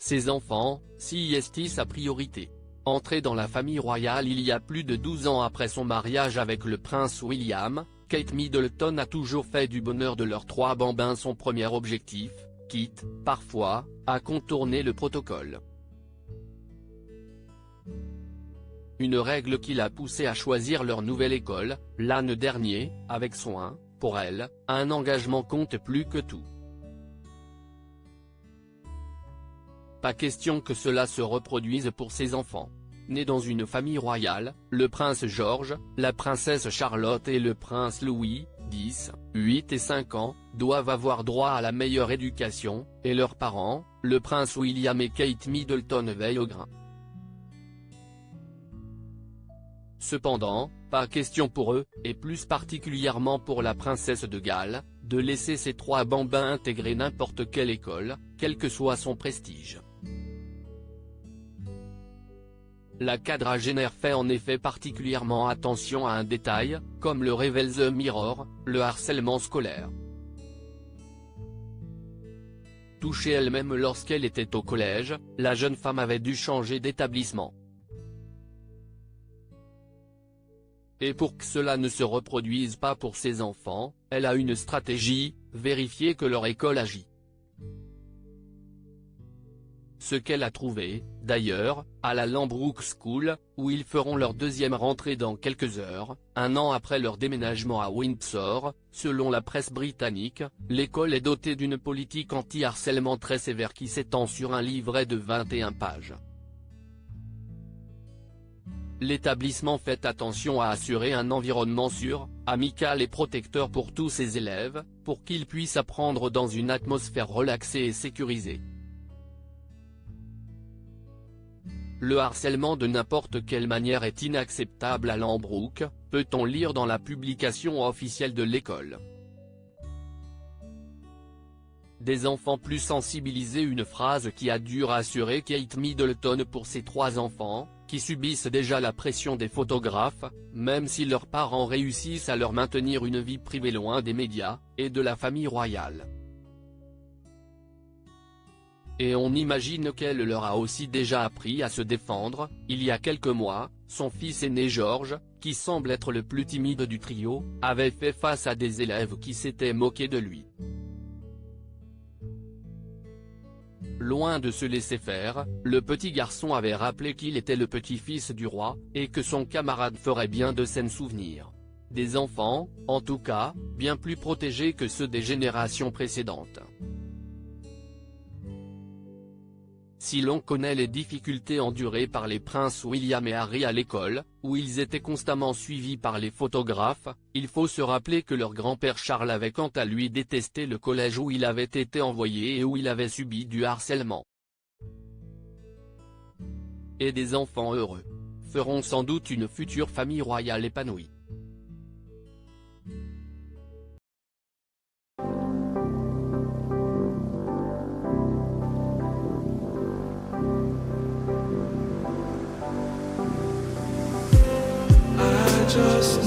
Ses enfants, si est sa priorité. Entrée dans la famille royale il y a plus de 12 ans après son mariage avec le prince William, Kate Middleton a toujours fait du bonheur de leurs 3 bambins son premier objectif, quitte, parfois, à contourner le protocole. Une règle qui l'a poussée à choisir leur nouvelle école, l'année dernière, avec soin. Pour elle, un engagement compte plus que tout. Pas question que cela se reproduise pour ses enfants. Né dans une famille royale, le prince George, la princesse Charlotte et le prince Louis, 10, 8 et 5 ans, doivent avoir droit à la meilleure éducation, et leurs parents, le prince William et Kate Middleton veillent au grain. Cependant, pas question pour eux, et plus particulièrement pour la princesse de Galles, de laisser ses 3 bambins intégrer n'importe quelle école, quel que soit son prestige. La quadragénaire fait en effet particulièrement attention à un détail, comme le révèle The Mirror, le harcèlement scolaire. Touchée elle-même lorsqu'elle était au collège, la jeune femme avait dû changer d'établissement. Et pour que cela ne se reproduise pas pour ses enfants, elle a une stratégie, vérifier que leur école agit. Ce qu'elle a trouvé, d'ailleurs, à la Lambrook School, où ils feront leur 2e rentrée dans quelques heures, 1 an après leur déménagement à Windsor, selon la presse britannique, l'école est dotée d'une politique anti-harcèlement très sévère qui s'étend sur un livret de 21 pages. L'établissement fait attention à assurer un environnement sûr, amical et protecteur pour tous ses élèves, pour qu'ils puissent apprendre dans une atmosphère relaxée et sécurisée. Le harcèlement de n'importe quelle manière est inacceptable à Lambrook, peut-on lire dans la publication officielle de l'école. Des enfants plus sensibilisés, une phrase qui a dû rassurer Kate Middleton pour ses 3 enfants, qui subissent déjà la pression des photographes, même si leurs parents réussissent à leur maintenir une vie privée loin des médias, et de la famille royale. Et on imagine qu'elle leur a aussi déjà appris à se défendre. Il y a quelques mois, son fils aîné George, qui semble être le plus timide du trio, avait fait face à des élèves qui s'étaient moqués de lui. Loin de se laisser faire, le petit garçon avait rappelé qu'il était le petit-fils du roi, et que son camarade ferait bien de s'en souvenir. Des enfants, en tout cas, bien plus protégés que ceux des générations précédentes. Si l'on connaît les difficultés endurées par les princes William et Harry à l'école, où ils étaient constamment suivis par les photographes, il faut se rappeler que leur grand-père Charles avait quant à lui détesté le collège où il avait été envoyé et où il avait subi du harcèlement. Et des enfants heureux feront sans doute une future famille royale épanouie. Just